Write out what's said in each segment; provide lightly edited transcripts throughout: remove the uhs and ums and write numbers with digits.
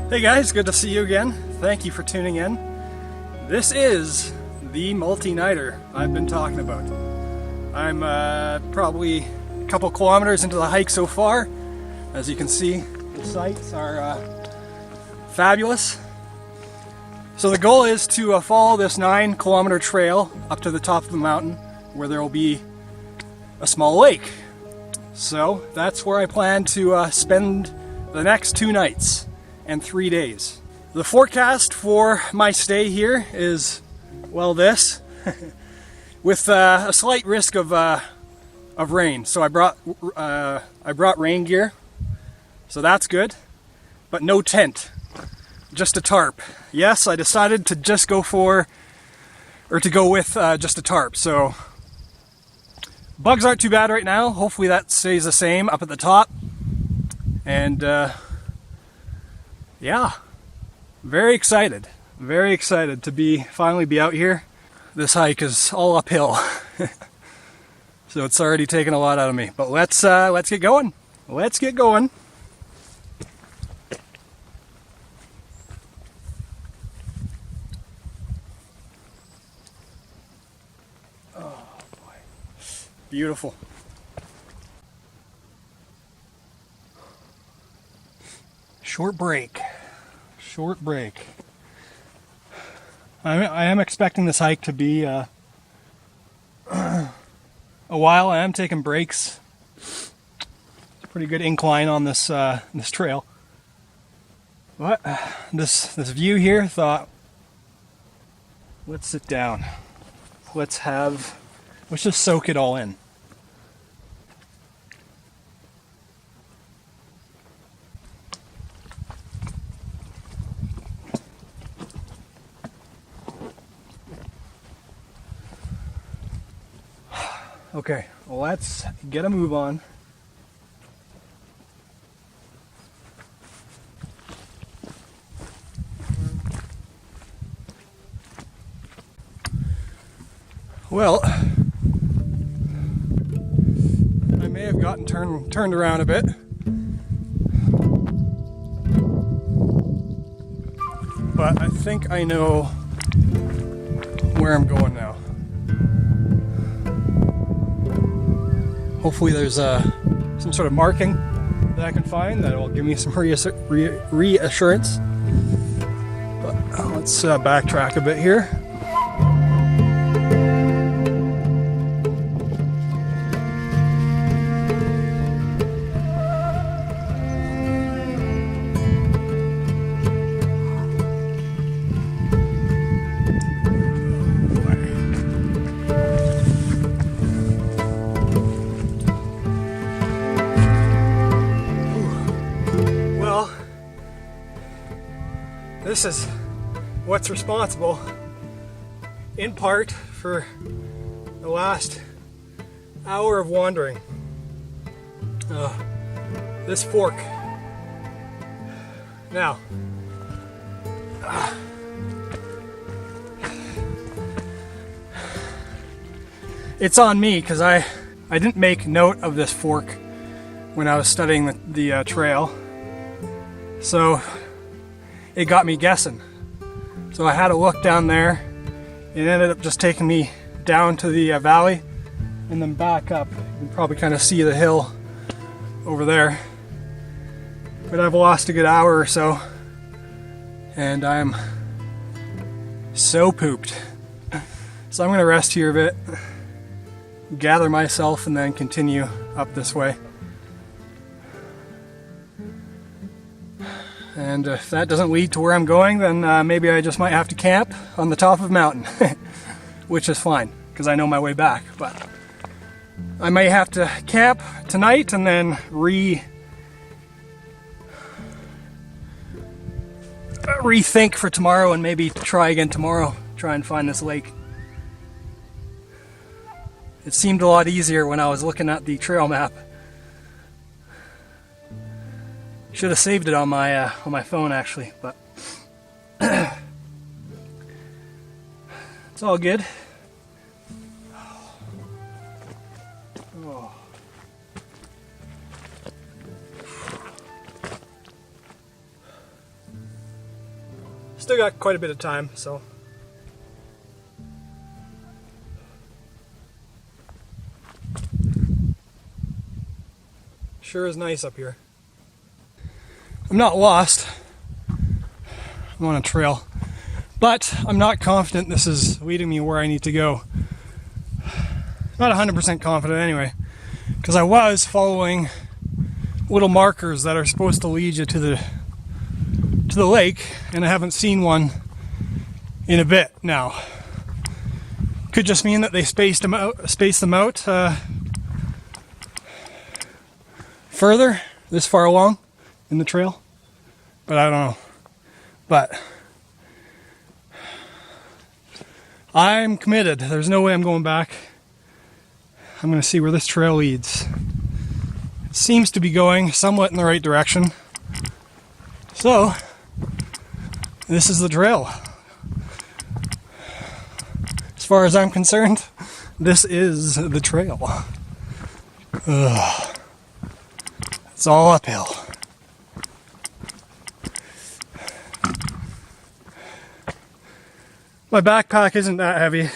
Hey guys, good to see you again. Thank you for tuning in. This is the multi-nighter I've been talking about. I'm probably a couple kilometers into the hike so far. As you can see, the sights are fabulous. So the goal is to follow this 9-kilometer trail up to the top of the mountain where there will be a small lake. So that's where I plan to spend the next 2 nights and 3 days. The forecast for my stay here is, well, this, with a slight risk of rain. So I brought rain gear, so that's good, but no tent, just a tarp. Yes, I decided to just go with just a tarp. So bugs aren't too bad right now. Hopefully that stays the same up at the top, and yeah, very excited to finally be out here. This hike is all uphill, so it's already taken a lot out of me. But let's get going. Let's get going. Oh boy, beautiful. Short break. I am expecting this hike to be a while. I am taking breaks. It's a pretty good incline on this this trail. But this view here, thought, let's sit down. Let's just soak it all in. Okay, well, let's get a move on. Well, I may have gotten turned around a bit, but I think I know where I'm going now. Hopefully there's some sort of marking that I can find that will give me some reassurance. But let's backtrack a bit here. This is what's responsible, in part, for the last hour of wandering. This fork. Now, it's on me because I didn't make note of this fork when I was studying the trail. So it got me guessing. So I had a look down there. It ended up just taking me down to the valley and then back up. You can probably kind of see the hill over there. But I've lost a good hour or so, and I'm so pooped. So I'm gonna rest here a bit, gather myself, and then continue up this way. And if that doesn't lead to where I'm going, then maybe I just might have to camp on the top of a mountain, which is fine, because I know my way back. But I may have to camp tonight and then rethink for tomorrow, and maybe try again tomorrow, try and find this lake. It seemed a lot easier when I was looking at the trail map. Should have saved it on my phone, actually, but it's all good. Oh. still got quite a bit of time, so. Sure is nice up here. I'm not lost. I'm on a trail. But I'm not confident this is leading me where I need to go. Not 100% confident anyway. Because I was following little markers that are supposed to lead you to the lake, and I haven't seen one in a bit now. Could just mean that they spaced them out further, this far along in the trail, but I don't know. But I'm committed. There's no way I'm going back. I'm going to see where this trail leads. It seems to be going somewhat in the right direction. So, this is the trail. As far as I'm concerned, this is the trail. Ugh. It's all uphill. My backpack isn't that heavy.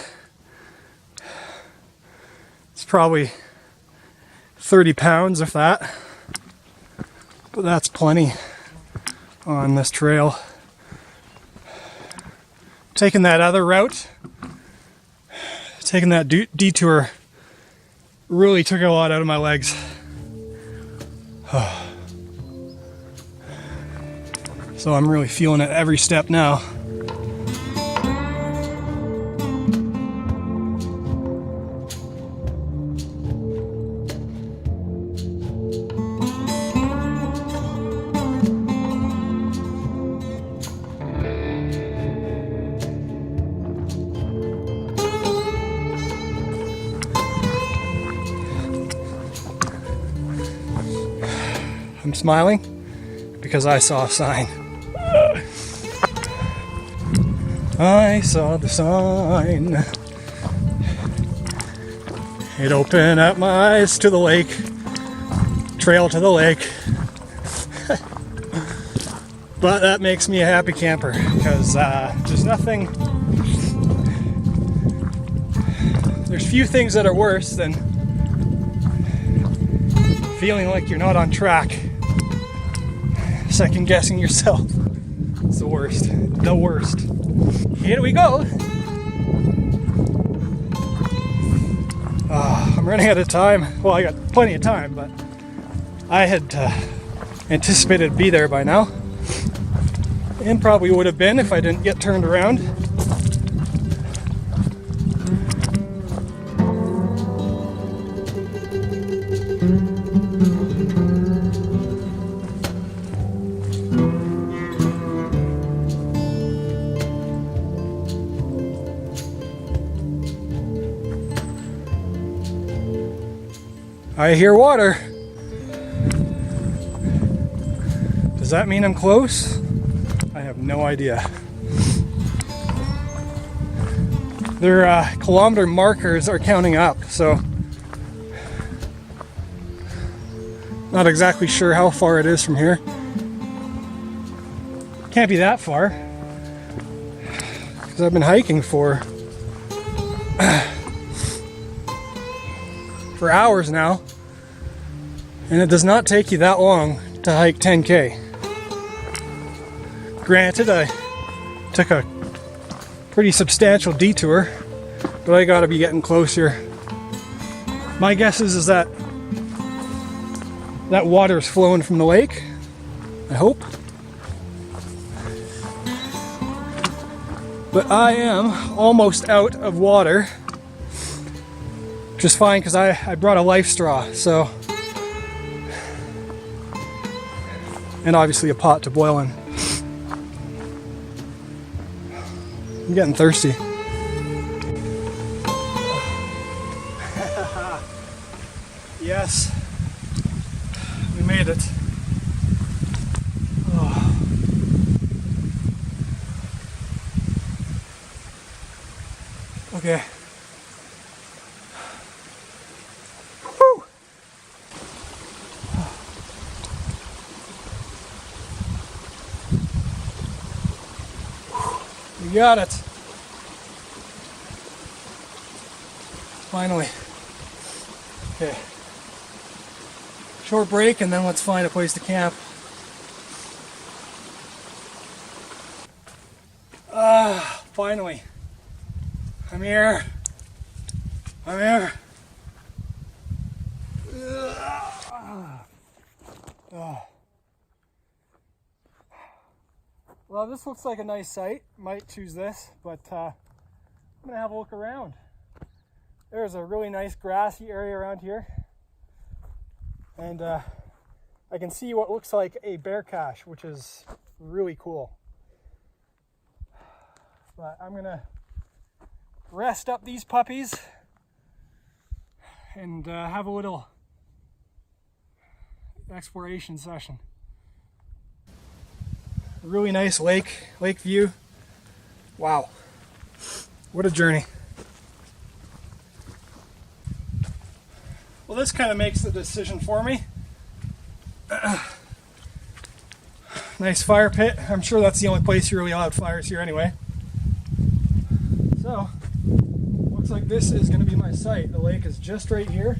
It's probably 30 pounds, if that. But that's plenty on this trail. Taking that other route, taking that detour, really took a lot out of my legs. So I'm really feeling it every step now. I'm smiling because I saw a sign. I saw the sign. It opened up my eyes to the lake. Trail to the lake. But that makes me a happy camper because there's nothing. There's few things that are worse than feeling like you're not on track. Second guessing yourself. It's the worst. The worst. Here we go. I'm running out of time. Well, I got plenty of time, but I had anticipated to be there by now. And probably would have been if I didn't get turned around. I hear water. Does that mean I'm close? I have no idea. Their kilometer markers are counting up, so not exactly sure how far it is from here. Can't be that far, because I've been hiking for hours now, and it does not take you that long to hike 10K. Granted, I took a pretty substantial detour, but I gotta be getting closer. My guess is that water is flowing from the lake. I hope. But I am almost out of water. Which is fine because I brought a life straw, so. And obviously a pot to boil in. I'm getting thirsty. Yes, we made it. Oh. Okay. Whew. got it. Finally. Okay. Short break and then let's find a place to camp. Finally. I'm here. I'm here. Well, this looks like a nice site. Might choose this, but I'm gonna have a look around. There's a really nice grassy area around here, and I can see what looks like a bear cache, which is really cool. But I'm gonna rest up these puppies and have a little exploration session. Really nice lake view. Wow, what a journey. Well, this kind of makes the decision for me. Nice fire pit. I'm sure that's the only place you're really allowed fires here anyway. So, looks like this is going to be my site. The lake is just right here.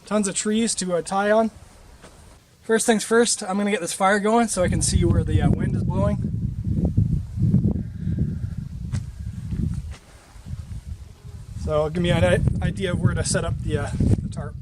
Tons of trees to tie on. First things first, I'm going to get this fire going so I can see where the wind is blowing. So it'll give me an idea of where to set up the tarp.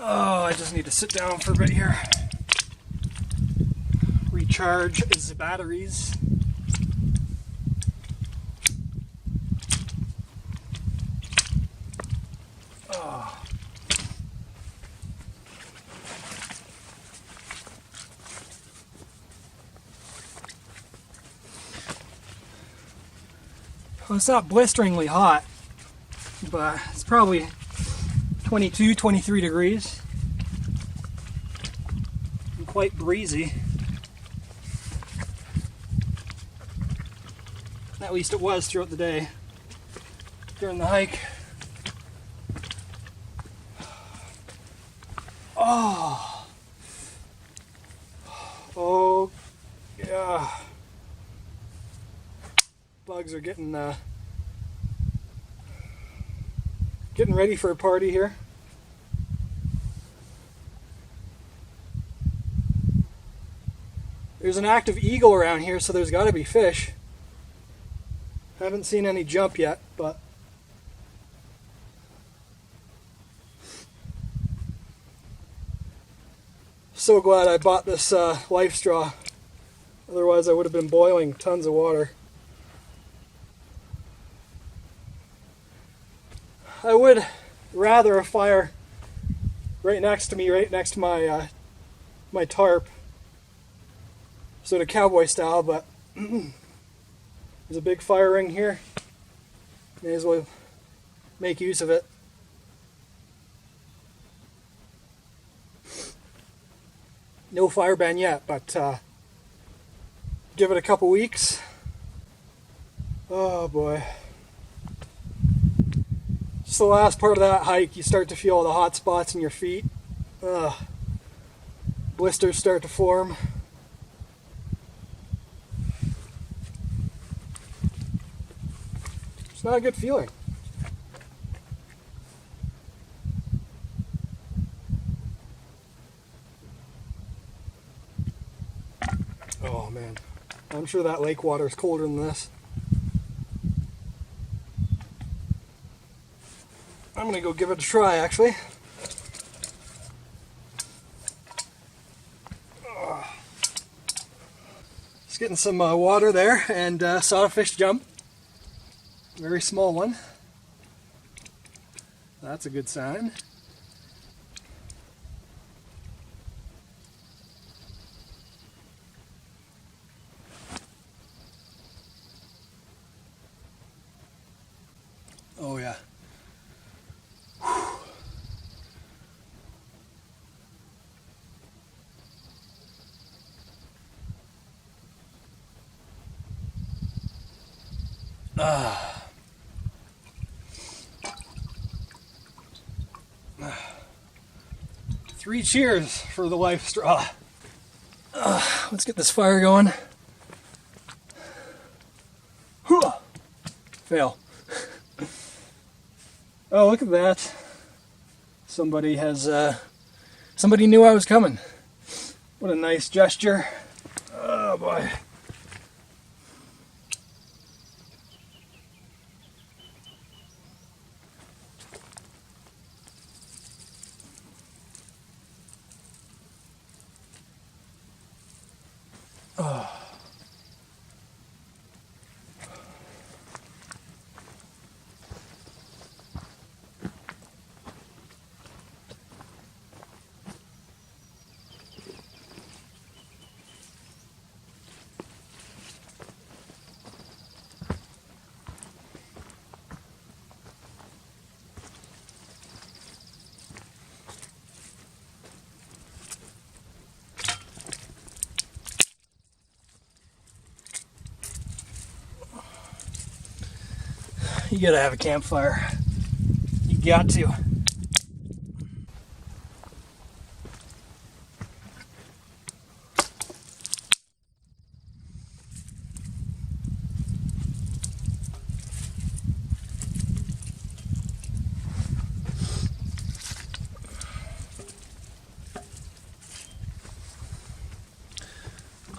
Oh, I just need to sit down for a bit here. Recharge the batteries. Oh. Well, it's not blisteringly hot, but it's probably 22, 23 degrees. And quite breezy. At least it was throughout the day during the hike. Oh, oh, yeah. Bugs are getting ready for a party here. There's an active eagle around here, so there's got to be fish. Haven't seen any jump yet, but so glad I bought this life straw. Otherwise I would have been boiling tons of water. I would rather a fire right next to me, right next to my my tarp, sort of cowboy style, but there's a big fire ring here. May as well make use of it. No fire ban yet, but give it a couple weeks. Oh boy. Just the last part of that hike, you start to feel all the hot spots in your feet. Blisters start to form. It's not a good feeling. Oh man, I'm sure that lake water is colder than this. I'm gonna go give it a try actually. Just getting some water there and saw a fish jump. Very small one. That's a good sign. Oh yeah. Three cheers for the life straw. Let's get this fire going. Fail. Oh, look at that. Somebody knew I was coming. What a nice gesture. Oh boy. Oh. You gotta have a campfire. You got to.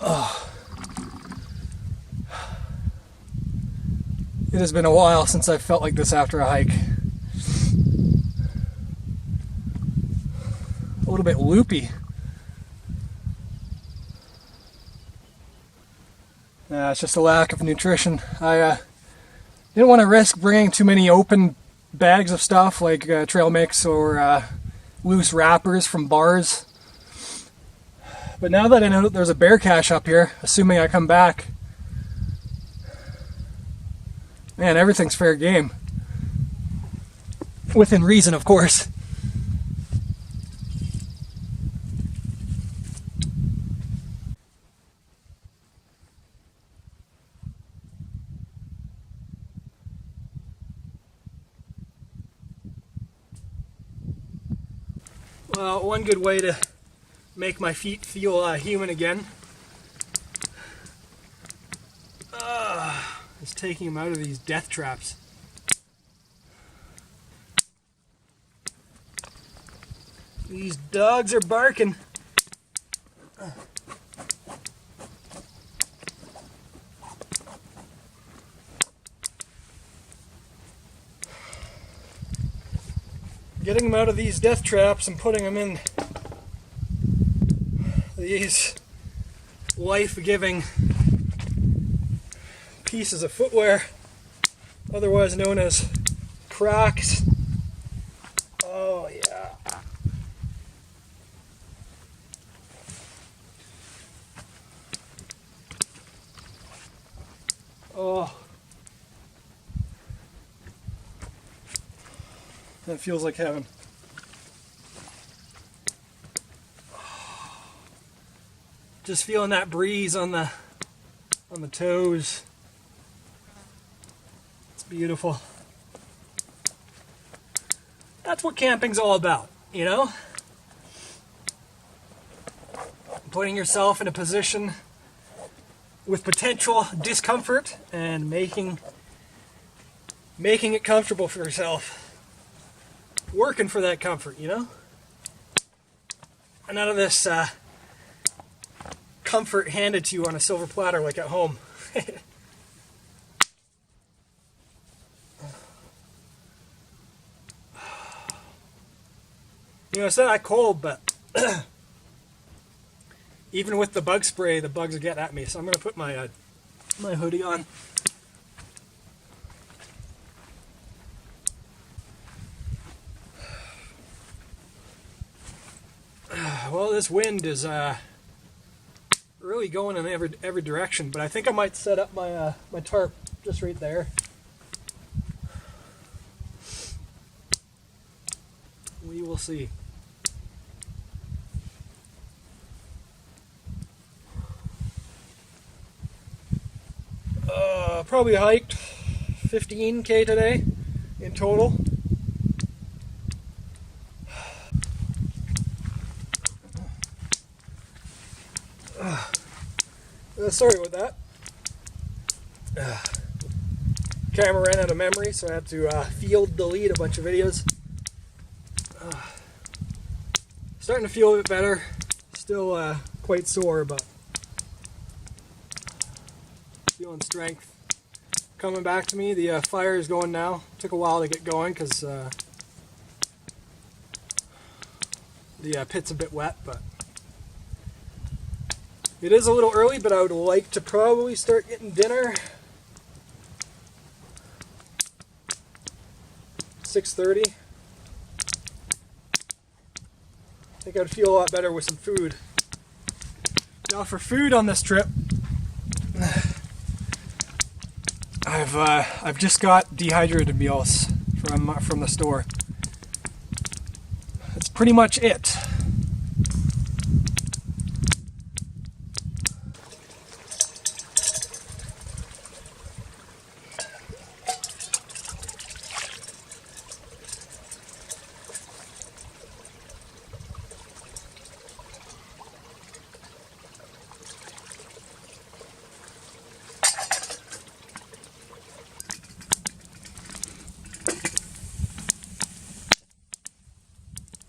Oh. It has been a while since I felt like this after a hike. A little bit loopy. It's just a lack of nutrition. I didn't want to risk bringing too many open bags of stuff like trail mix or loose wrappers from bars. But now that I know that there's a bear cache up here, assuming I come back, man, everything's fair game. Within reason, of course. Well, one good way to make my feet feel human again is taking them out of these death traps. These dogs are barking. Getting them out of these death traps and putting them in these life-giving pieces of footwear, otherwise known as Crocs. Oh yeah. Oh. That feels like heaven. Just feeling that breeze on the toes. It's beautiful. That's what camping's all about, you know? Putting yourself in a position with potential discomfort and making it comfortable for yourself. Working for that comfort, you know? And none of this comfort handed to you on a silver platter like at home. You know, it's not that cold, but even with the bug spray, the bugs are getting at me. So I'm going to put my my hoodie on. Well, this wind is really going in every direction, but I think I might set up my my tarp just right there. We will see. Probably hiked 15K today in total. Sorry about that. Camera ran out of memory, so I had to field delete a bunch of videos. Starting to feel a bit better. Still quite sore, but feeling strength coming back to me. The fire is going now. Took a while to get going because the pit's a bit wet, but it is a little early, but I would like to probably start getting dinner 6:30. I think I'd feel a lot better with some food. Now for food on this trip, I've just got dehydrated meals from the store. That's pretty much it.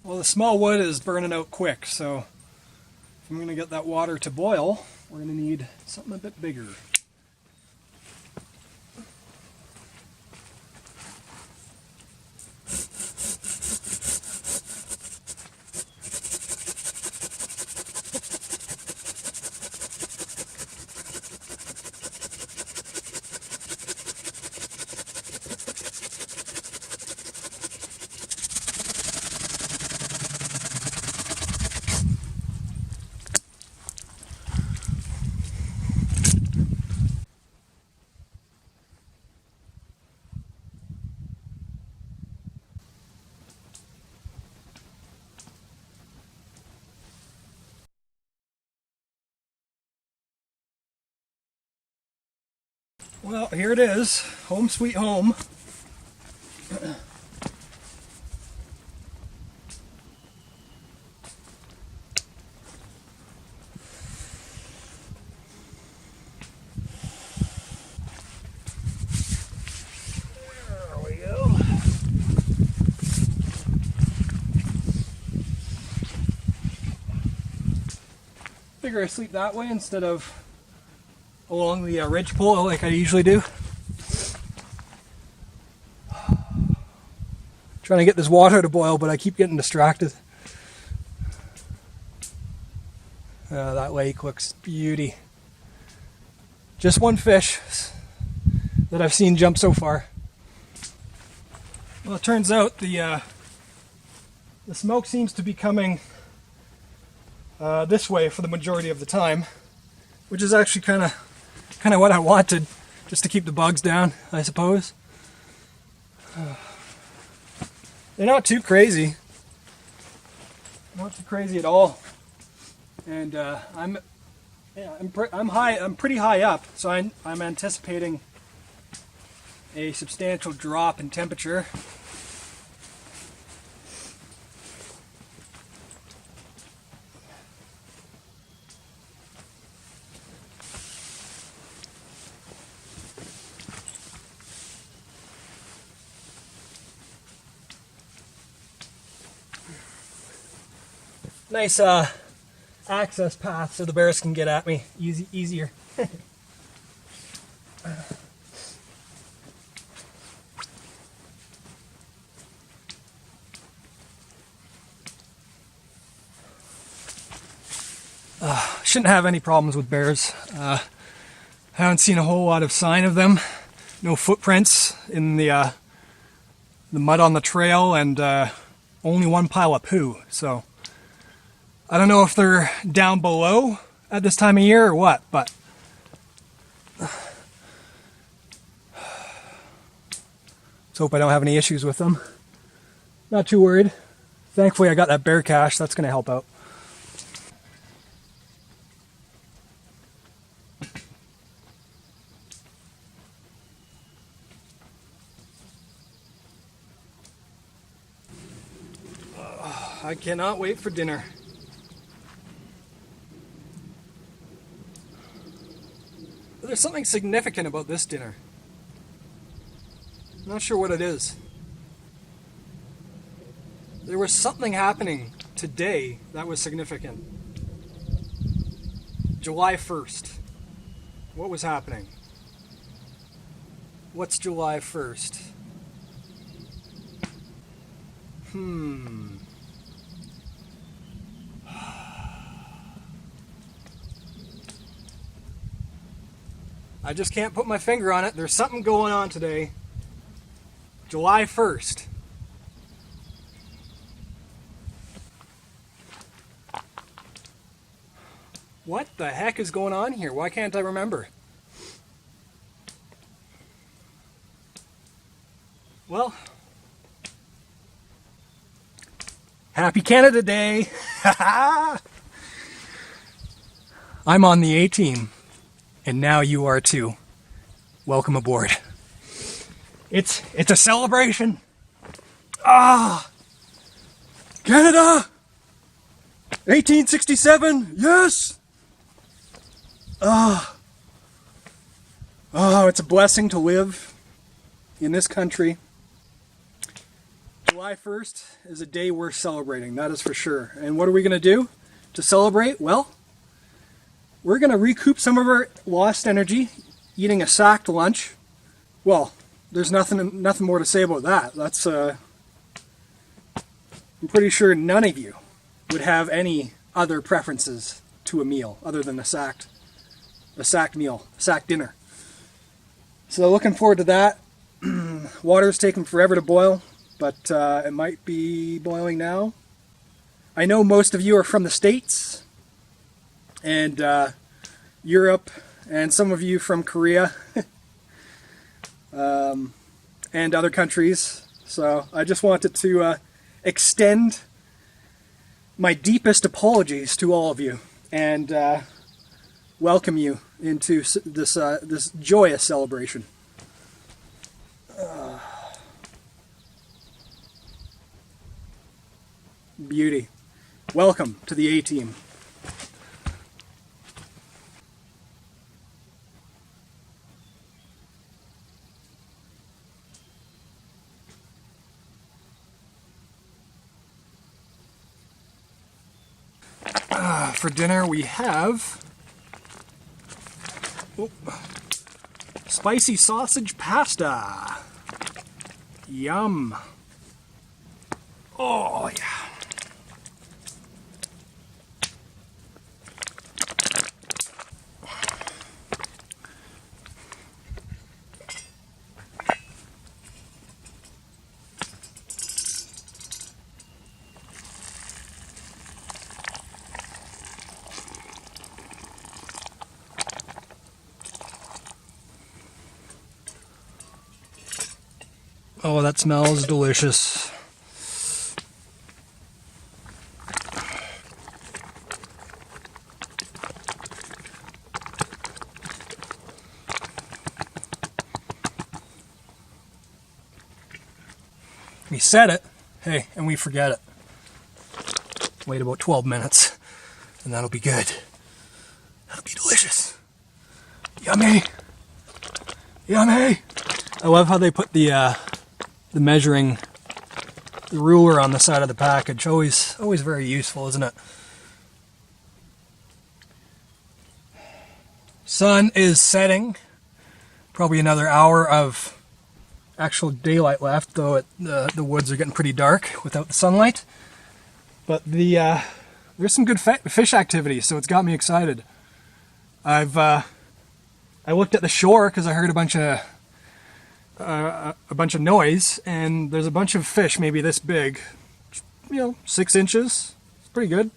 Well, the small wood is burning out quick, so if I'm going to get that water to boil, we're going to need something a bit bigger. Well, here it is, home sweet home. There we go. Figure I sleep that way instead of along the ridge pole like I usually do. Trying to get this water to boil, but I keep getting distracted. That lake looks beauty. Just one fish that I've seen jump so far. Well, it turns out the smoke seems to be coming this way for the majority of the time, which is actually kind of what I wanted, just to keep the bugs down, I suppose. They're not too crazy. Not too crazy at all. And I'm pretty high up, so I'm anticipating a substantial drop in temperature. Nice access path so the bears can get at me easier. Shouldn't have any problems with bears. Haven't seen a whole lot of sign of them. No footprints in the mud on the trail, and only one pile of poo. So I don't know if they're down below at this time of year or what, but let's hope I don't have any issues with them. Not too worried. Thankfully I got that bear cache, that's going to help out. I cannot wait for dinner. There's something significant about this dinner. I'm not sure what it is. There was something happening today that was significant. July 1st. What was happening? What's July 1st? I just can't put my finger on it. There's something going on today. July 1st. What the heck is going on here? Why can't I remember? Well, happy Canada Day! I'm on the A-team, and now you are too. Welcome aboard. It's a celebration. Ah, Canada! 1867, yes! Oh, it's a blessing to live in this country. July 1st is a day worth celebrating, that is for sure. And what are we going to do to celebrate? Well, we're going to recoup some of our lost energy eating a sacked lunch. Well, there's nothing more to say about that. That's I'm pretty sure none of you would have any other preferences to a meal other than a sacked meal, a sacked dinner. So looking forward to that. Water's taking forever to boil, but it might be boiling now. I know most of you are from the States and Europe, and some of you from Korea and other countries. So I just wanted to extend my deepest apologies to all of you and welcome you into this joyous celebration. Beauty. Welcome to the A-team. For dinner we have spicy sausage pasta. Yum. Oh yeah. Oh, that smells delicious. We said it, hey, and we forget it. Wait about 12 minutes, and that'll be good. That'll be delicious. Yummy! Yummy! I love how they put the measuring, the ruler on the side of the package. Always very useful, isn't it? Sun is setting. Probably another hour of actual daylight left, though the woods are getting pretty dark without the sunlight. But there's some good fish activity, so it's got me excited. I looked at the shore because I heard a bunch of noise, and there's a bunch of fish maybe this big, 6 inches. It's pretty good.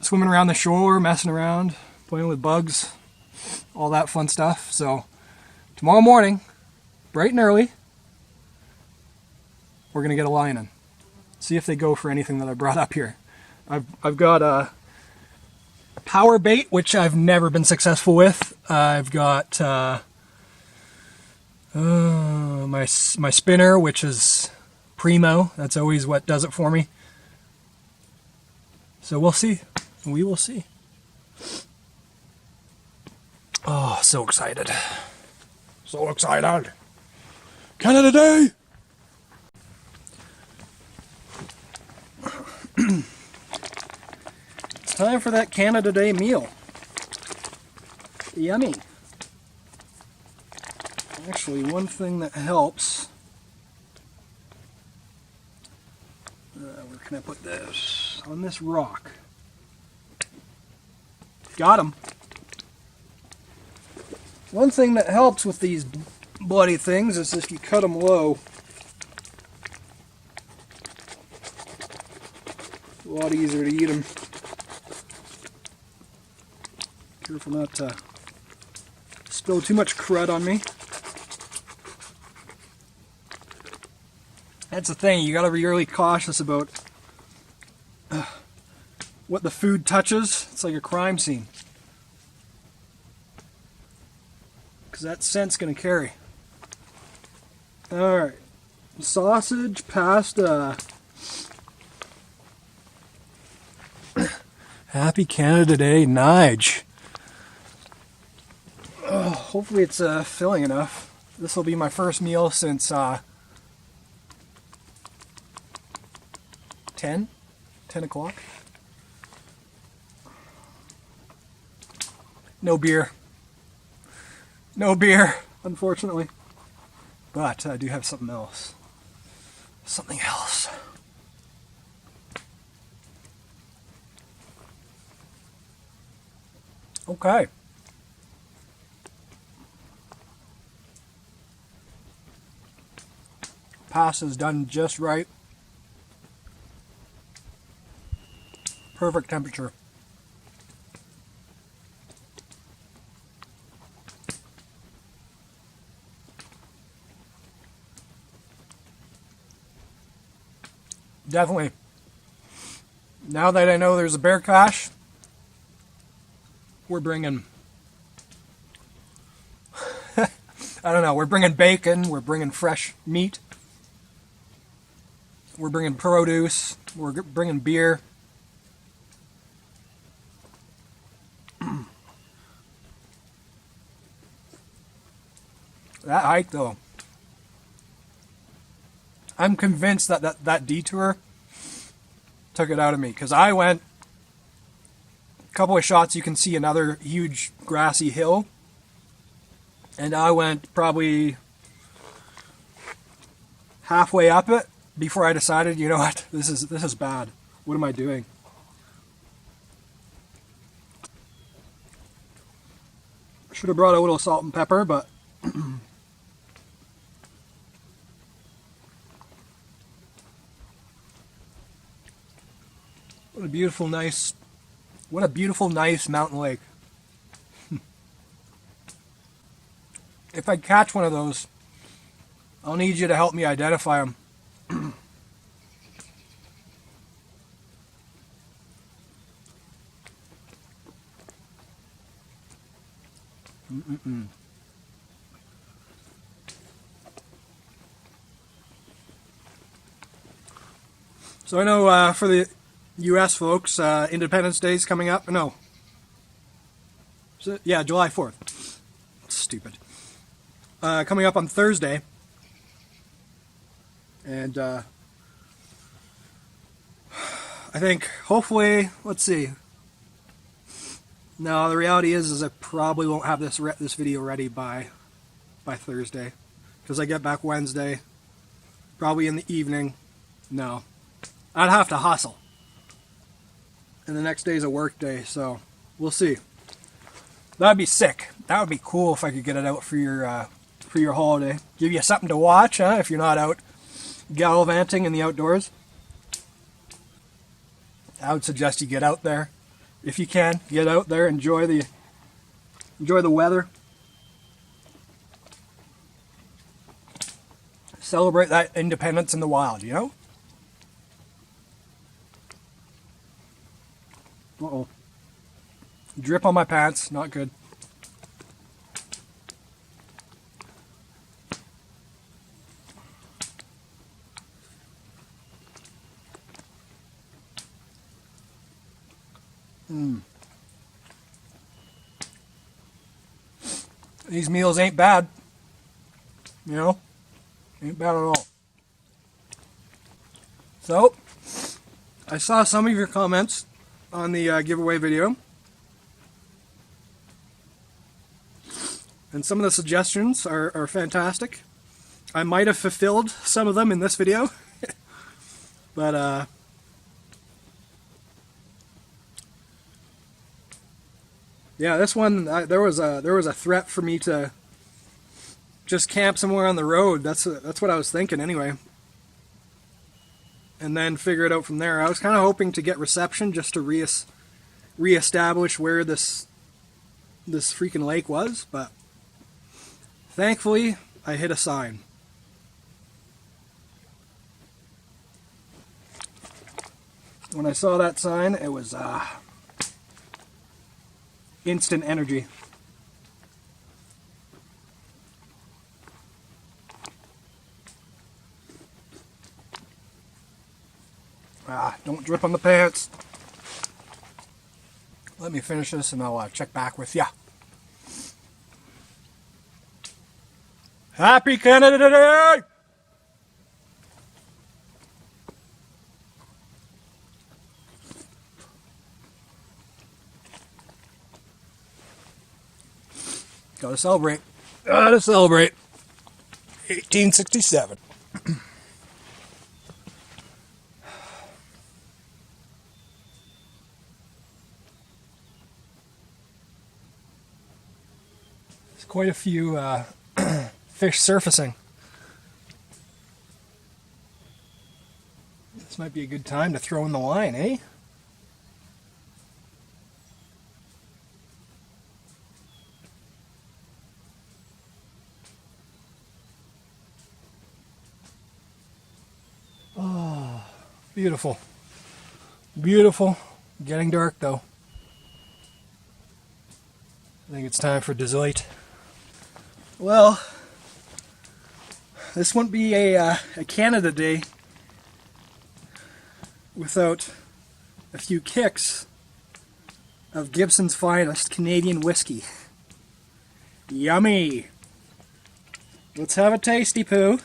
Swimming around the shore, messing around, playing with bugs, all that fun stuff. So tomorrow morning, bright and early, we're gonna get a line in. See if they go for anything that I brought up here. I've got a power bait, which I've never been successful with. I've got my spinner, which is primo. That's always what does it for me. So we'll see. We will see. Oh, so excited. So excited. Canada Day! It's time for that Canada Day meal. Yummy. Actually, one thing that helps. Where can I put this? On this rock. Got him. One thing that helps with these bloody things is if you cut them low. It's a lot easier to eat them. Careful not to spill too much crud on me. That's the thing, you gotta be really cautious about what the food touches. It's like a crime scene. Because that scent's gonna carry. Alright. Sausage, pasta. Happy Canada Day, Nige. Oh, hopefully it's filling enough. This will be my first meal since 10 o'clock. No beer. No beer, unfortunately. But I do have something else. Something else. Okay. Pasta's done just right. Perfect temperature. Definitely. Now that I know there's a bear cache, we're bringing I don't know, we're bringing bacon, we're bringing fresh meat, we're bringing produce, we're bringing beer. That hike though, I'm convinced that detour took it out of me, because I went a couple of shots, you can see another huge grassy hill, and I went probably halfway up it before I decided, you know what, this is bad. What am I doing? Should have brought a little salt and pepper, but what a beautiful, nice mountain lake. If I catch one of those, I'll need you to help me identify them. So I know for the U.S. folks, Independence Day is coming up. No. Yeah, July 4th. Stupid. Coming up on Thursday. And I think, hopefully, let's see. No, the reality is I probably won't have this video ready by Thursday. Because I get back Wednesday. Probably in the evening. No. I'd have to hustle. And the next day's a work day, so we'll see. That'd be sick. That would be cool if I could get it out for your holiday. Give you something to watch, huh? If you're not out gallivanting in the outdoors. I would suggest you get out there. If you can, get out there, enjoy the weather. Celebrate that independence in the wild, you know? Uh-oh. Drip on my pants, not good. These meals ain't bad. You know? Ain't bad at all. So, I saw some of your comments on the giveaway video. And some of the suggestions are fantastic. I might have fulfilled some of them in this video. But, yeah, this one, there was a threat for me to just camp somewhere on the road. That's what I was thinking anyway. And then figure it out from there. I was kind of hoping to get reception just to reestablish where this freaking lake was, but thankfully I hit a sign. When I saw that sign, it was instant energy. Don't drip on the pants. Let me finish this and I'll check back with ya. Happy Canada Day! Gotta celebrate. Gotta celebrate. 1867. Quite a few fish surfacing. This might be a good time to throw in the line, eh? Oh, beautiful. Beautiful. Getting dark though. I think it's time for dessert. Well, this wouldn't be a Canada Day without a few kicks of Gibson's finest Canadian whiskey. Yummy! Let's have a tasty poo.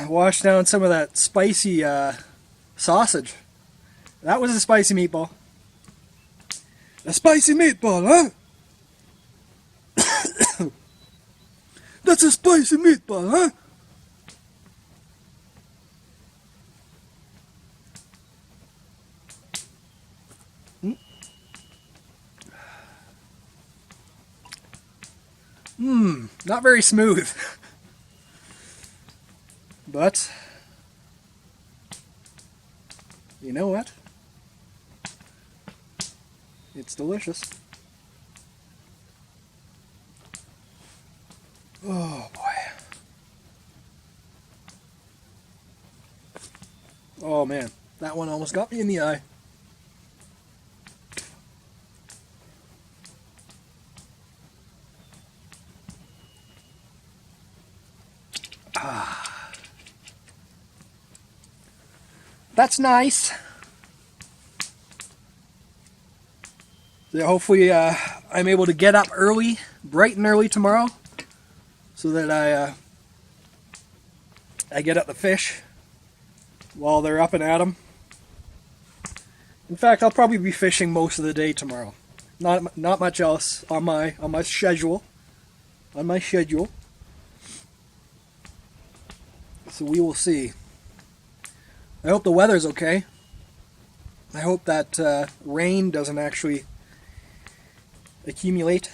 Wash down some of that spicy sausage. That was a spicy meatball. A spicy meatball, huh? That's a spicy meatball, huh? Not very smooth. But, you know what? It's delicious. Oh boy. Oh man, that one almost got me in the eye. That's nice. So hopefully I'm able to get up early, bright and early tomorrow, so that I get at the fish while they're up and at 'em. In fact, I'll probably be fishing most of the day tomorrow. Not much else on my schedule. On my schedule. So we will see. I hope the weather's okay. I hope that rain doesn't actually accumulate.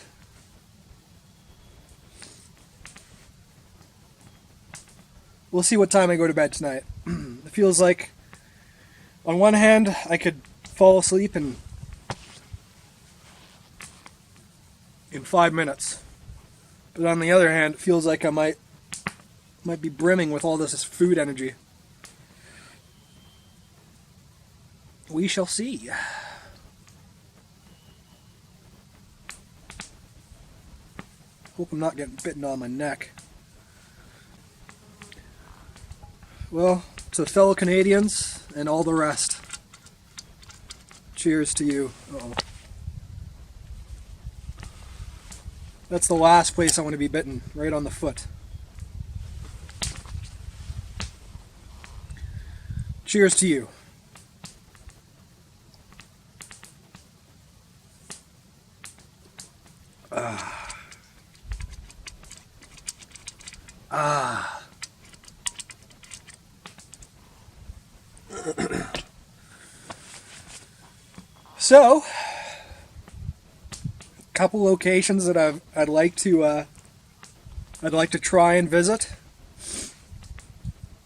We'll see what time I go to bed tonight. It feels like, on one hand, I could fall asleep in 5 minutes. But on the other hand, it feels like I might be brimming with all this food energy. We shall see. Hope I'm not getting bitten on my neck. Well, to fellow Canadians and all the rest, Cheers to you. Uh-oh. That's the last place I want to be bitten, right on the foot. Cheers to you. So, a couple locations that I'd like to try and visit.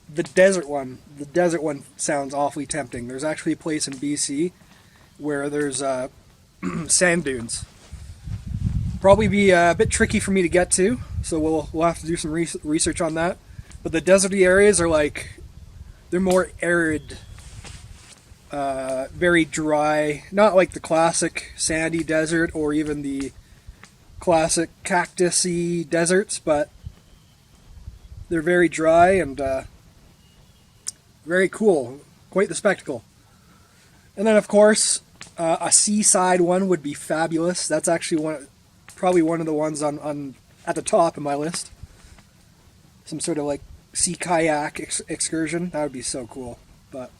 The desert one sounds awfully tempting. There's actually a place in BC where there's sand dunes. Probably be a bit tricky for me to get to, so we'll have to do some research on that. But the deserty areas are they're more arid, very dry, not like the classic sandy desert or even the classic cactusy deserts, but they're very dry and very cool, quite the spectacle. And then of course, a seaside one would be fabulous. That's actually probably one of the ones on at the top of my list. Some sort of sea kayak excursion. That would be so cool, but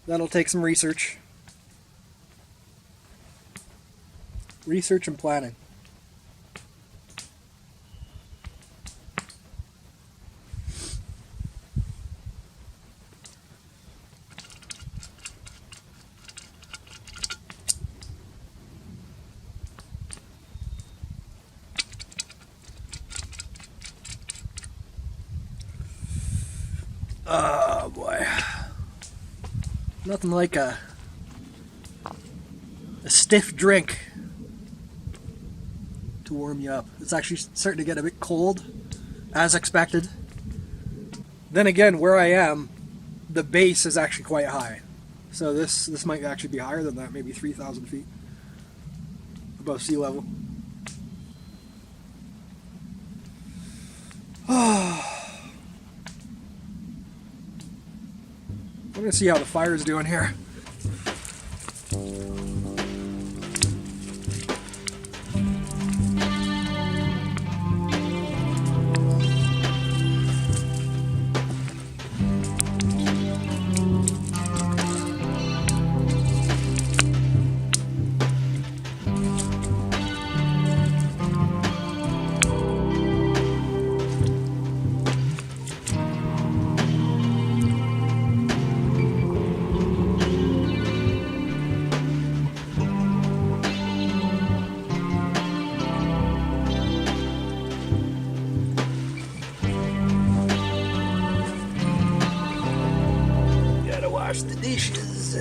that'll take some research and planning. Oh boy. Nothing like a stiff drink to warm you up. It's actually starting to get a bit cold, as expected. Then again, where I am, the base is actually quite high. So this might actually be higher than that, maybe 3,000 feet above sea level. I'm gonna see how the fire's doing here. Wash the dishes.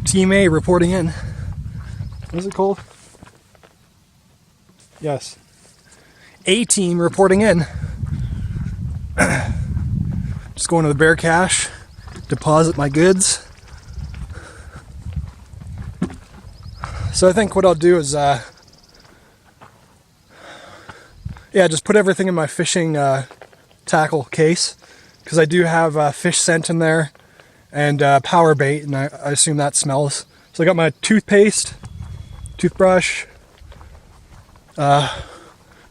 Team A reporting in. What is it called? Yes. A team reporting in. Just going to the bear cache, deposit my goods. So I think what I'll do is, just put everything in my fishing tackle case, because I do have fish scent in there. And power bait, and I assume that smells. So I got my toothpaste, toothbrush,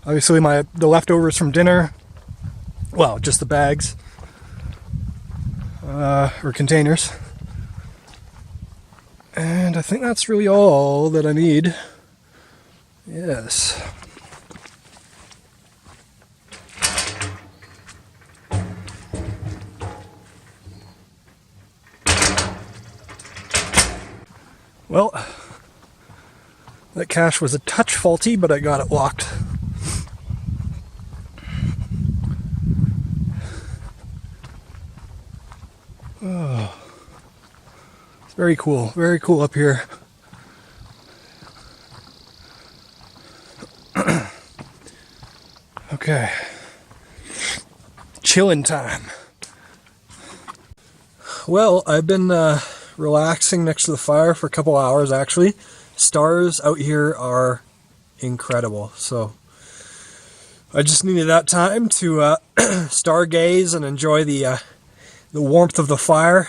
Obviously the leftovers from dinner, well, just the bags, or containers. And I think that's really all that I need. Yes. Well, that cache was a touch faulty, but I got it locked. Oh, it's very cool up here. Okay, chilling time. Well, I've been relaxing next to the fire for a couple hours actually. Stars out here are incredible, so I just needed that time to stargaze and enjoy the warmth of the fire.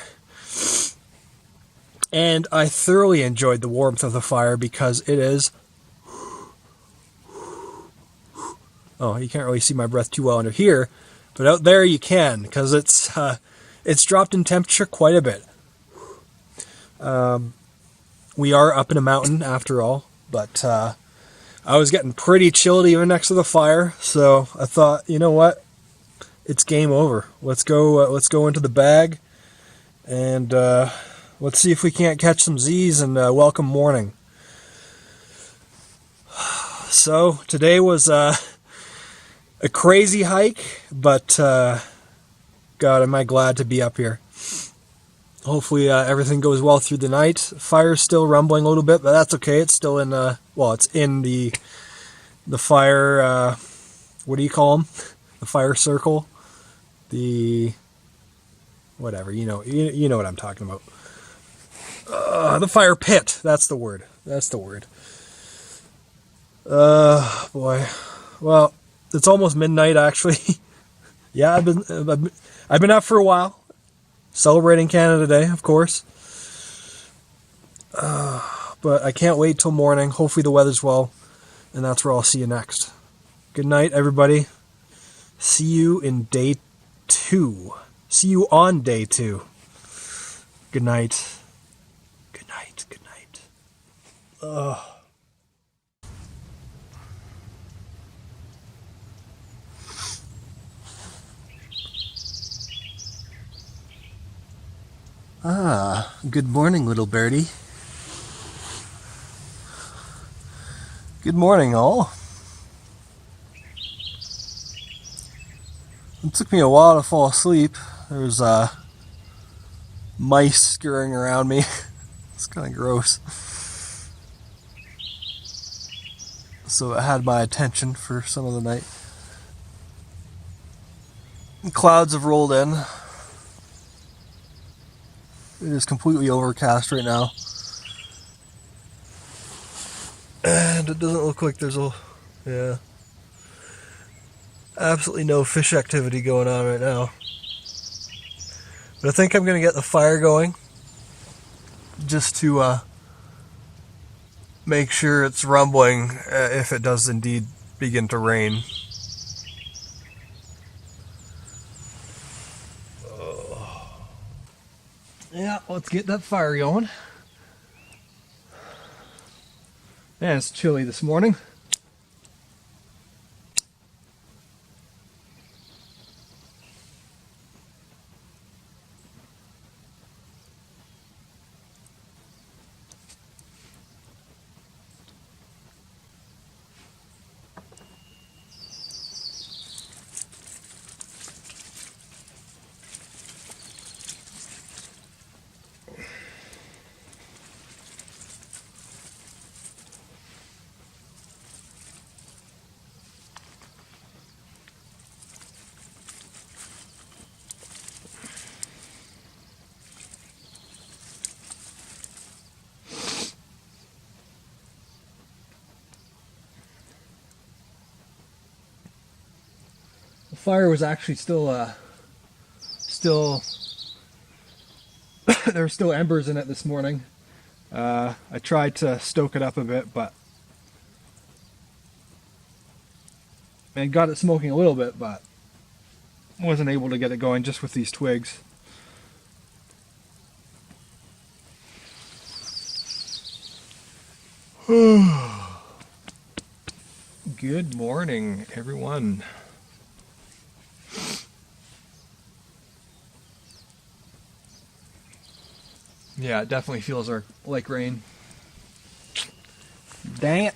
And I thoroughly enjoyed the warmth of the fire because it is... Oh, you can't really see my breath too well under here, but out there you can, because it's dropped in temperature quite a bit. We are up in a mountain after all, but I was getting pretty chilled even next to the fire, so I thought, you know what? It's game over. Let's go into the bag, and let's see if we can't catch some Z's and welcome morning. So today was a crazy hike, but God, am I glad to be up here. Hopefully everything goes well through the night. Fire's still rumbling a little bit, but that's okay. It's still in it's in the fire. What do you call them? The fire circle. The whatever, you know what I'm talking about. The fire pit. That's the word. Boy. Well, it's almost midnight actually. Yeah, I've been up for a while. Celebrating Canada Day, of course. But I can't wait till morning. Hopefully the weather's well, and that's where I'll see you next. Good night, everybody. See you in day 2. See you on day 2. Good night. Good night. Good night. Ugh. Ah, good morning, little birdie. Good morning, all. It took me a while to fall asleep. There's mice scurrying around me. It's kind of gross. So it had my attention for some of the night. Clouds have rolled in. It is completely overcast right now. And it doesn't look like there's absolutely no fish activity going on right now. But I think I'm going to get the fire going just to make sure it's rumbling if it does indeed begin to rain. Yeah, let's get that fire going. Man, it's chilly this morning. The fire was actually still there were still embers in it this morning. I tried to stoke it up a bit, but and got it smoking a little bit, but wasn't able to get it going just with these twigs. Good morning, everyone. Yeah, it definitely feels like rain. Dang it.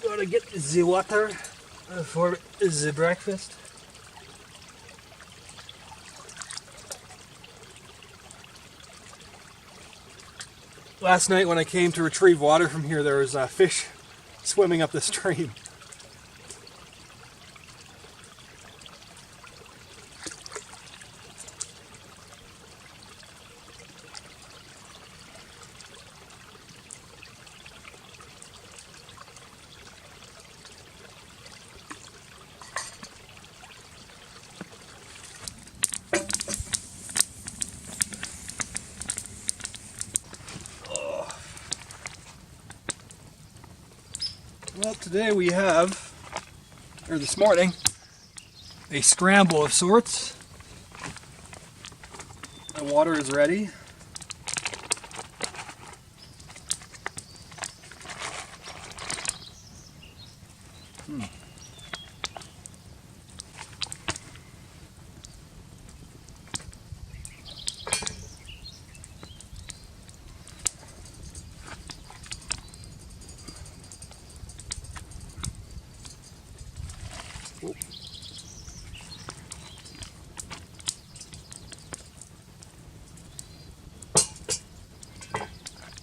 Gotta get the water for the breakfast. Last night when I came to retrieve water from here, there was fish swimming up the stream. Well, today we have, or this morning, a scramble of sorts. The water is ready.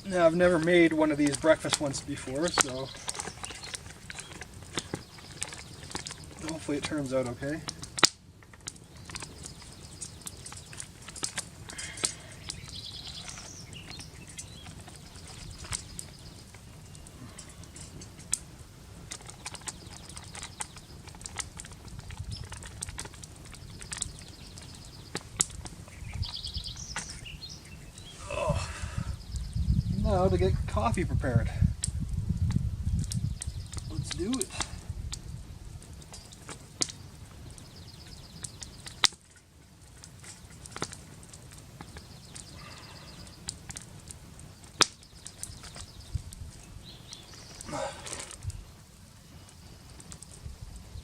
Now, I've never made one of these breakfast ones before, so hopefully it turns out okay. Now to get coffee prepared. Let's do it.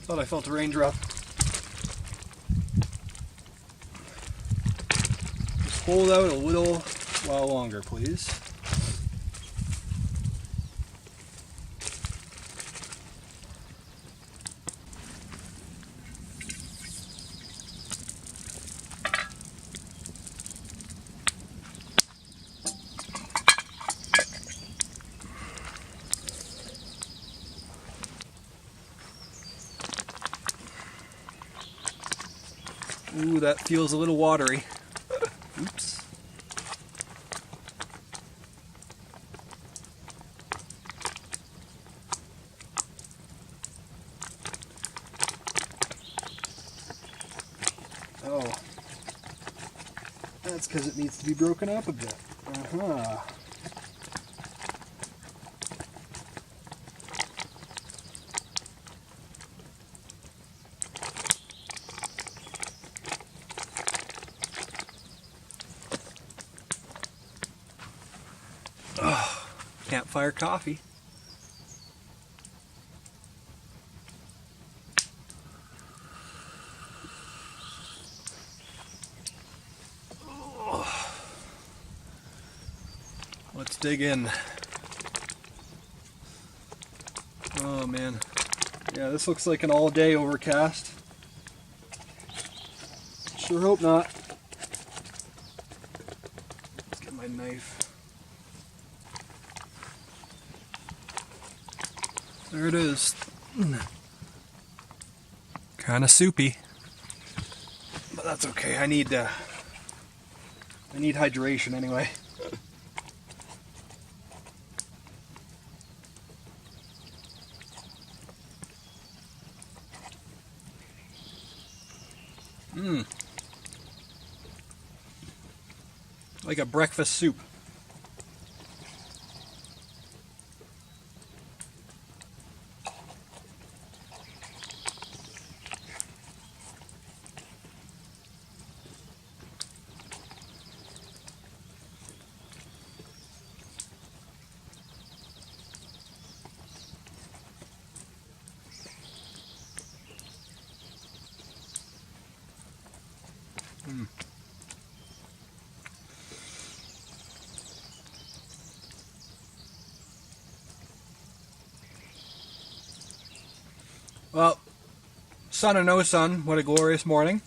Thought I felt a raindrop. Just hold out a little while longer, please. Ooh, that feels a little watery. Oops. Oh. That's because it needs to be broken up a bit. Uh-huh. Oh, campfire coffee. Let's dig in. Oh man. Yeah, this looks like an all-day overcast. Sure hope not. Let's get my knife. There it is. Kind of soupy. But that's okay. I need hydration anyway. Like a breakfast soup. Well, sun or no sun, what a glorious morning.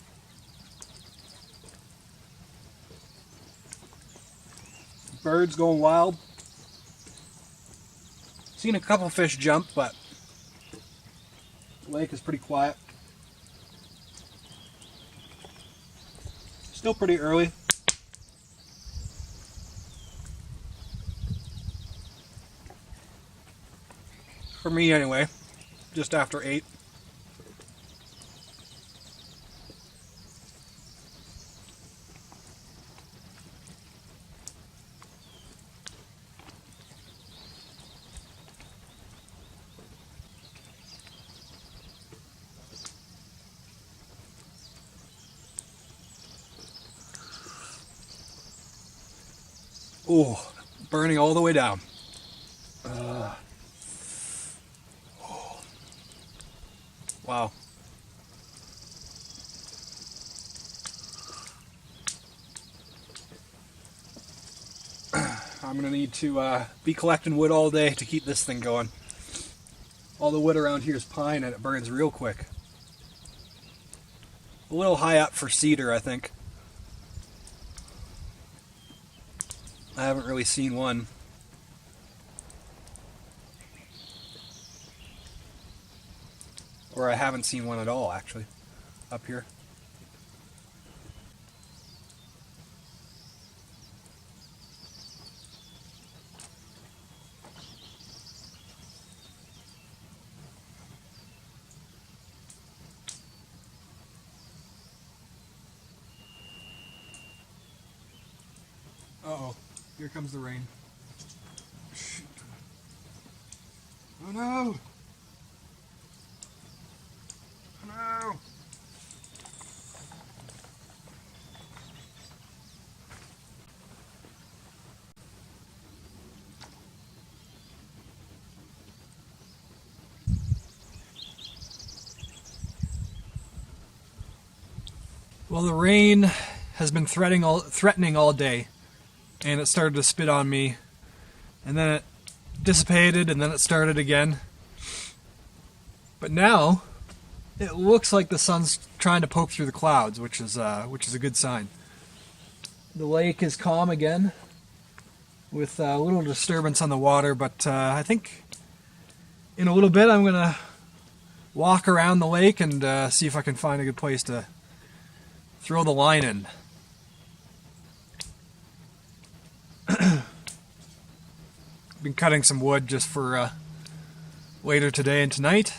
Birds going wild. Seen a couple fish jump, but the lake is pretty quiet. Still pretty early. For me anyway, just after 8. Oh, burning all the way down. Wow. I'm going to need to be collecting wood all day to keep this thing going. All the wood around here is pine and it burns real quick. A little high up for cedar, I think. I haven't really seen one. Or I haven't seen one at all, actually, up here. Uh-oh, here comes the rain. Shoot. Oh no! No! Well, the rain has been threatening all day, and it started to spit on me, and then it dissipated, and then it started again. But now it looks like the sun's trying to poke through the clouds, which is a good sign. The lake is calm again, with a little disturbance on the water, but I think in a little bit I'm gonna walk around the lake and see if I can find a good place to throw the line in. Been cutting some wood just for later today and tonight.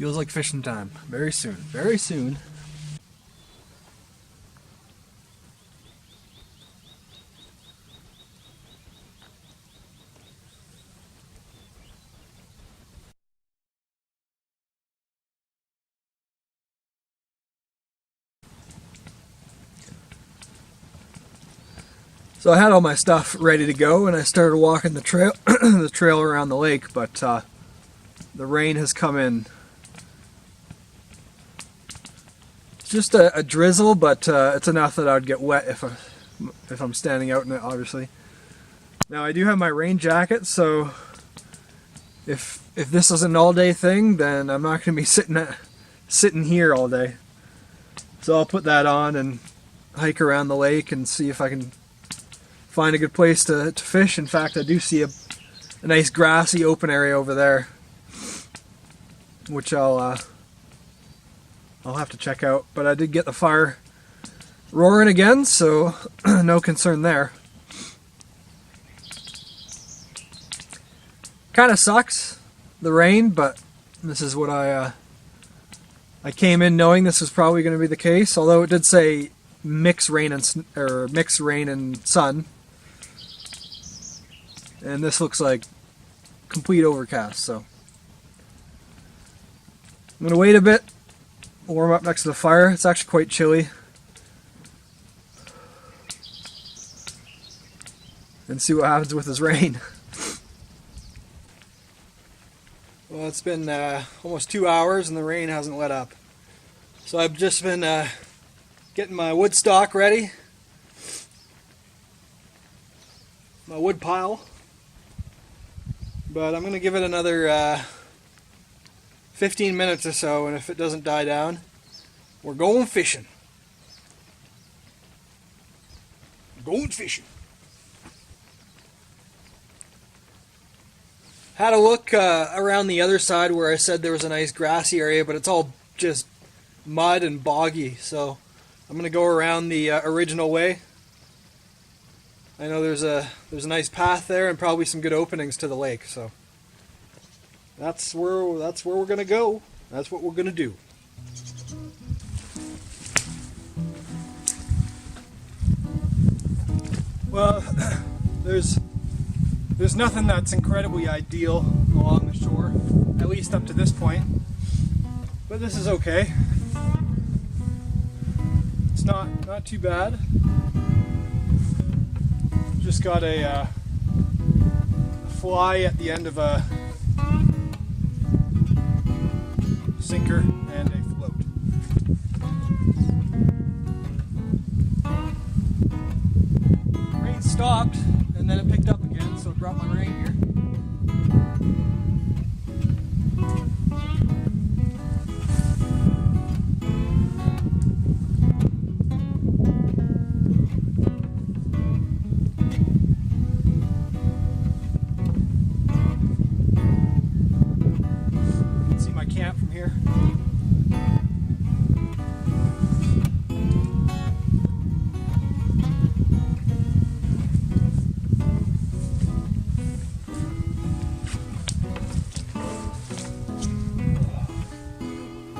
Feels like fishing time. Very soon. Very soon. So I had all my stuff ready to go and I started walking the trail the trail around the lake, but the rain has come in. It's just a drizzle, but it's enough that I would get wet if I'm standing out in it, obviously. Now I do have my rain jacket, so if this is an all-day thing, then I'm not going to be sitting here all day. So I'll put that on and hike around the lake and see if I can find a good place to fish. In fact, I do see a nice grassy open area over there, which I'll have to check out. But I did get the fire roaring again, so no concern there. Kind of sucks, the rain, but this is what I came in knowing this was probably going to be the case. Although it did say mixed rain and sun. And this looks like complete overcast, so I'm going to wait a bit, warm up next to the fire. It's actually quite chilly. And see what happens with this rain. Well, it's been almost 2 hours and the rain hasn't let up. So I've just been getting my wood stock ready. My wood pile. But I'm going to give it another 15 minutes or so, and if it doesn't die down, we're going fishing. Going fishing. Had a look around the other side where I said there was a nice grassy area, but it's all just mud and boggy, so I'm going to go around the original way. I know there's a nice path there and probably some good openings to the lake, so that's where we're gonna go. That's what we're gonna do. Well, there's nothing that's incredibly ideal along the shore, at least up to this point. But this is okay. It's not too bad. Just got a fly at the end of a sinker and a float. Rain stopped and then it picked up again, so it brought my rain here.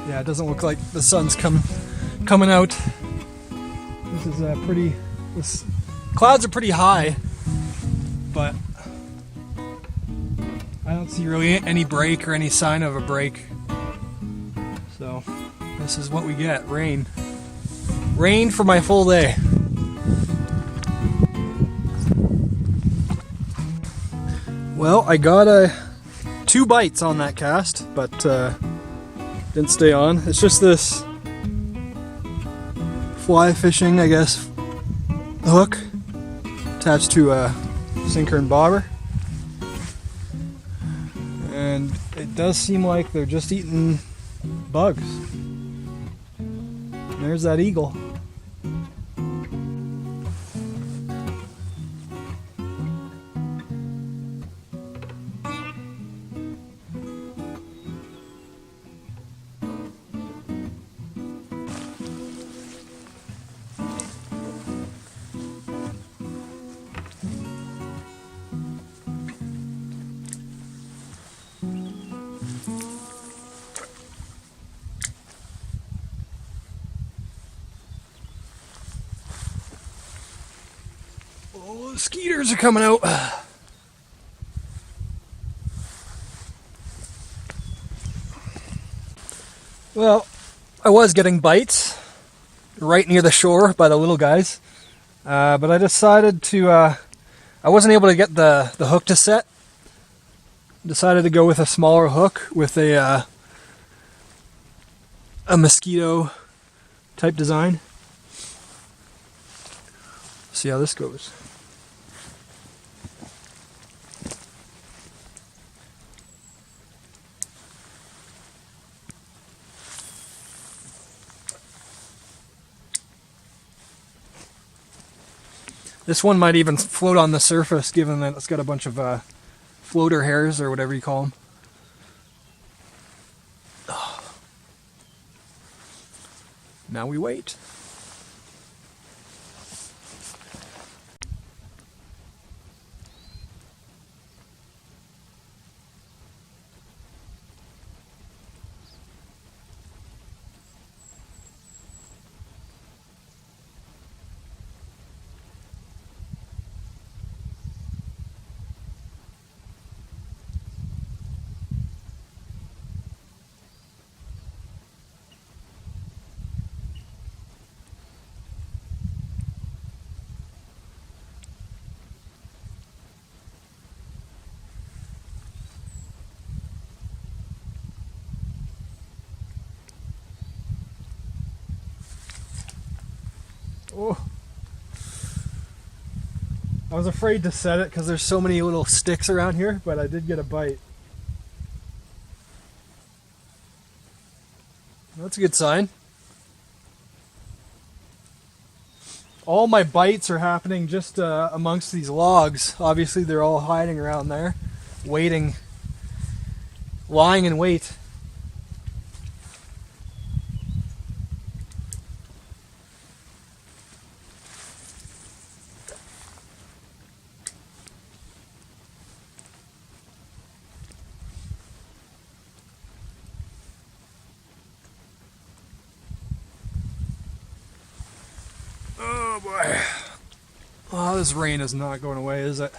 Yeah, it doesn't look like the sun's coming out. This is this clouds are pretty high, but I don't see really any break or any sign of a break. So this is what we get, rain. Rain for my full day. Well, I got 2 bites on that cast, but didn't stay on. It's just this fly fishing, I guess, hook attached to a sinker and bobber. And it does seem like they're just eating bugs. And there's that eagle. Oh, the skeeters are coming out. Well, I was getting bites right near the shore by the little guys, but I decided to, I wasn't able to get the hook to set. Decided to go with a smaller hook with a mosquito type design. See how this goes. This one might even float on the surface, given that it's got a bunch of floater hairs, or whatever you call them. Oh. Now we wait. Oh. I was afraid to set it because there's so many little sticks around here, but I did get a bite. That's a good sign. All my bites are happening just amongst these logs. Obviously they're all hiding around there, waiting, lying in wait. Oh boy. Oh, this rain is not going away, is it?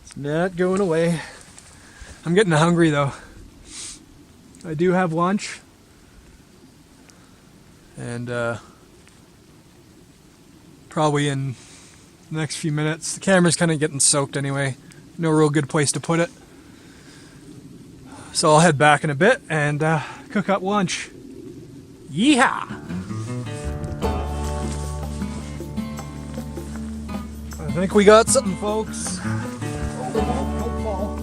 It's not going away. I'm getting hungry though. I do have lunch. And probably in the next few minutes. The camera's kind of getting soaked anyway. No real good place to put it. So I'll head back in a bit and cook up lunch. Yeehaw! I think we got something, folks. Oh, don't fall.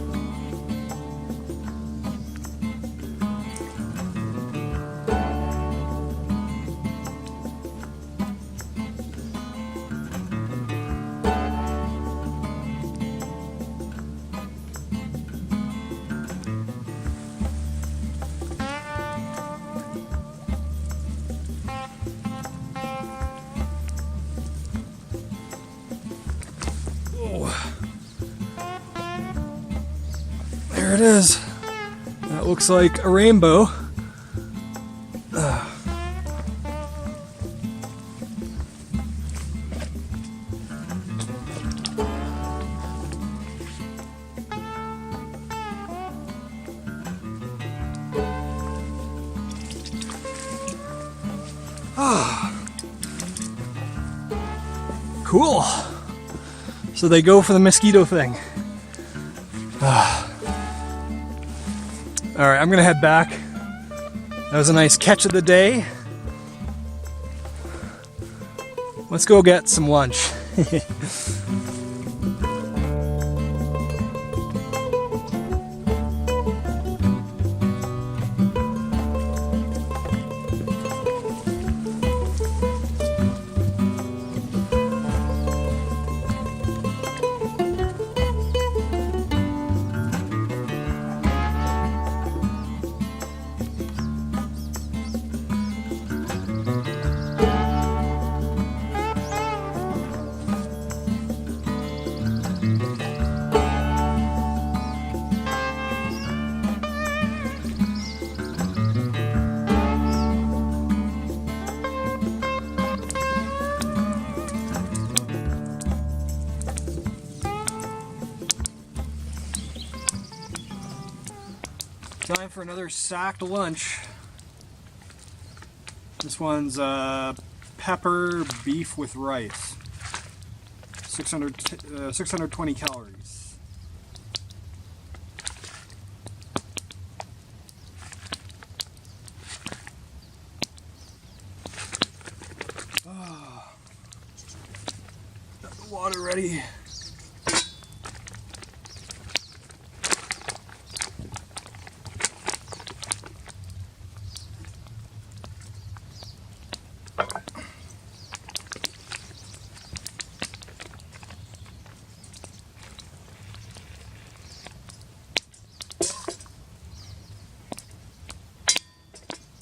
There it is. That looks like a rainbow. Cool. So they go for the mosquito thing. Alright, I'm gonna head back. That was a nice catch of the day. Let's go get some lunch. Time for another sacked lunch. This one's pepper beef with rice. 620 calories. Oh, got the water ready.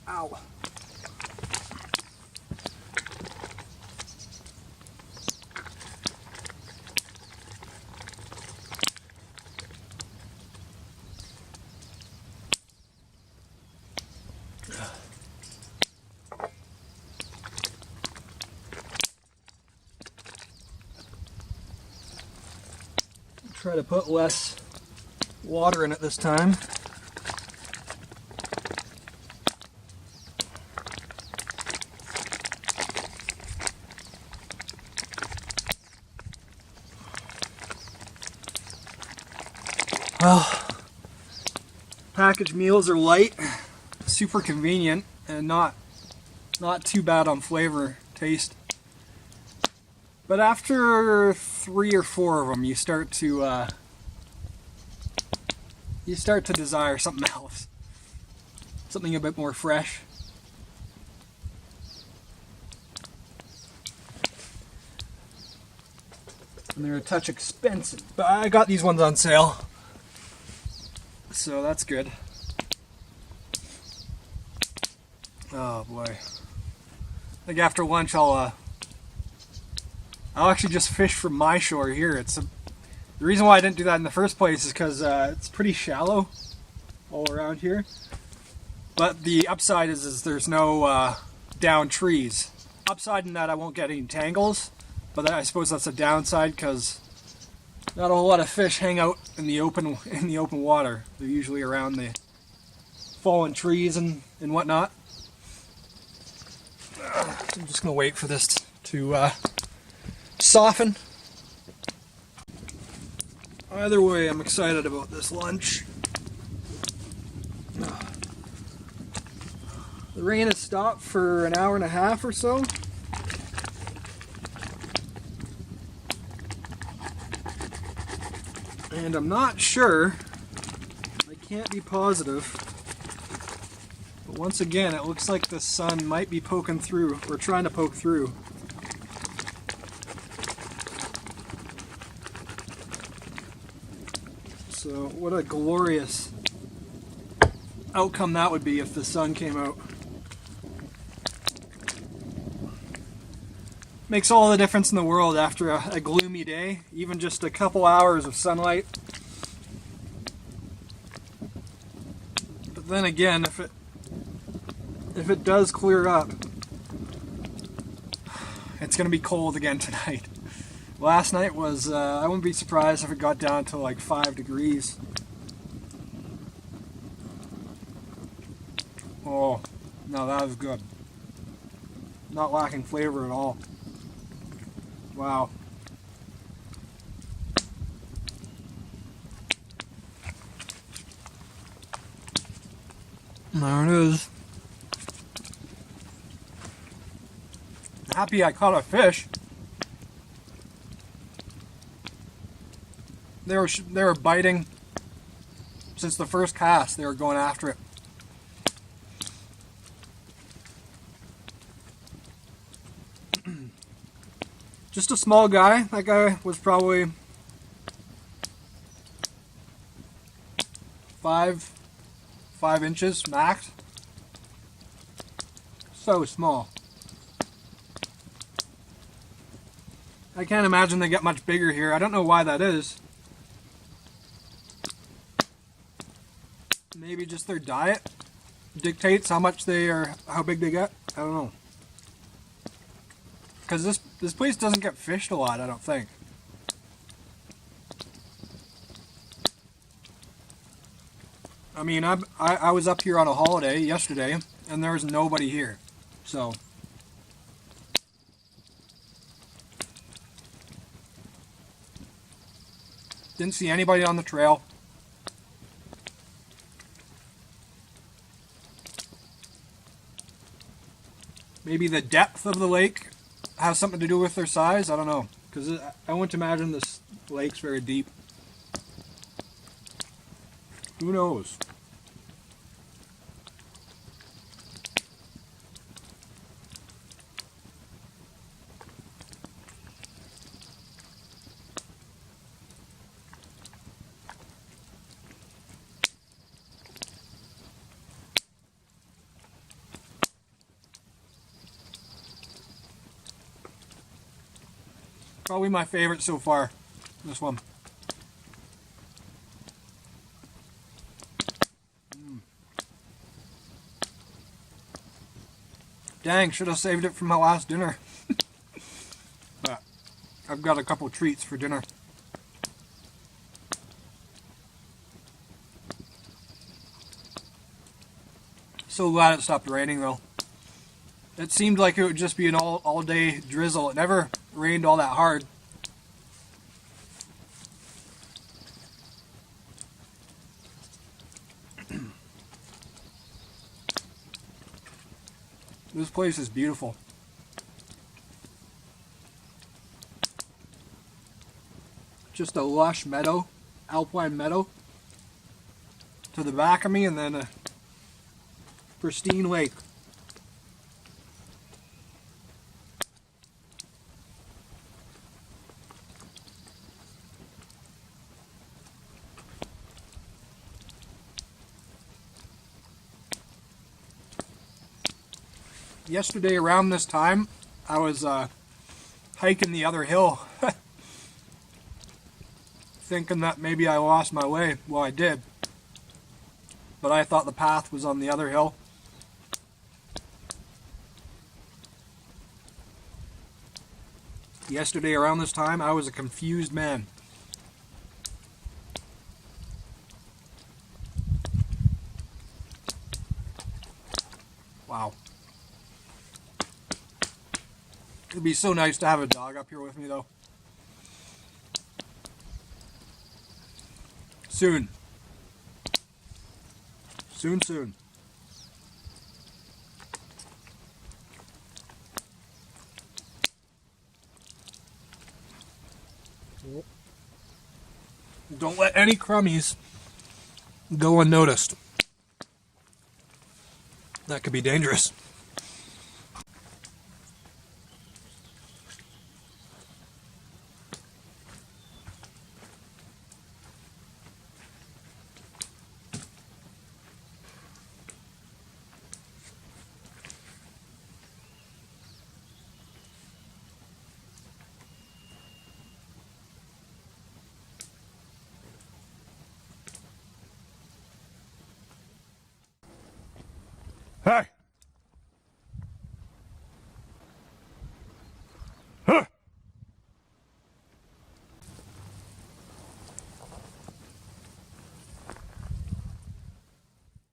Ow. Try to put less water in it this time. Well, packaged meals are light, super convenient, and not too bad on flavor, taste. But after 3 or 4 of them, you start to desire something else, something a bit more fresh. And they're a touch expensive, but I got these ones on sale, so that's good. Oh boy! I think after lunch I'll actually just fish from my shore here. The reason why I didn't do that in the first place is because it's pretty shallow all around here. But the upside is there's no down trees. Upside in that I won't get any tangles, but I suppose that's a downside because not a whole lot of fish hang out in the open water. They're usually around the fallen trees and whatnot. I'm just gonna wait for this to soften. Either way, I'm excited about this lunch. The rain has stopped for an hour and a half or so. And I'm not sure, I can't be positive, but once again it looks like the sun might be poking through, or trying to poke through. So what a glorious outcome that would be if the sun came out. Makes all the difference in the world after a gloomy day, even just a couple hours of sunlight. But then again, if it does clear up, it's going to be cold again tonight. Last night was, I wouldn't be surprised if it got down to like 5 degrees. Oh, no, that was good. Not lacking flavor at all. Wow. There it is. Happy I caught a fish. They were biting since the first cast. They were going after it. Just a small guy. That guy was probably 5 inches max. So small. I can't imagine they get much bigger here. I don't know why that is. Maybe just their diet dictates how big they get. I don't know. Because this place doesn't get fished a lot, I don't think. mean, I was up here on a holiday yesterday, and there was nobody here. So, didn't see anybody on the trail. Maybe the depth of the lake has something to do with their size. I don't know, because I wouldn't imagine this lake's very deep. Who knows? Probably my favorite so far, this one. Dang, should have saved it for my last dinner. But I've got a couple treats for dinner. So glad it stopped raining though. It seemed like it would just be an all day drizzle. It never rained all that hard. This place is beautiful. Just a lush meadow, Alpine meadow to the back of me, and then a pristine lake. Yesterday around this time, I was hiking the other hill, thinking that maybe I lost my way. Well, I did, but I thought the path was on the other hill. Yesterday around this time, I was a confused man. Wow. It'd be so nice to have a dog up here with me though. Soon. Soon. Don't let any crummies go unnoticed. That could be dangerous. Hey!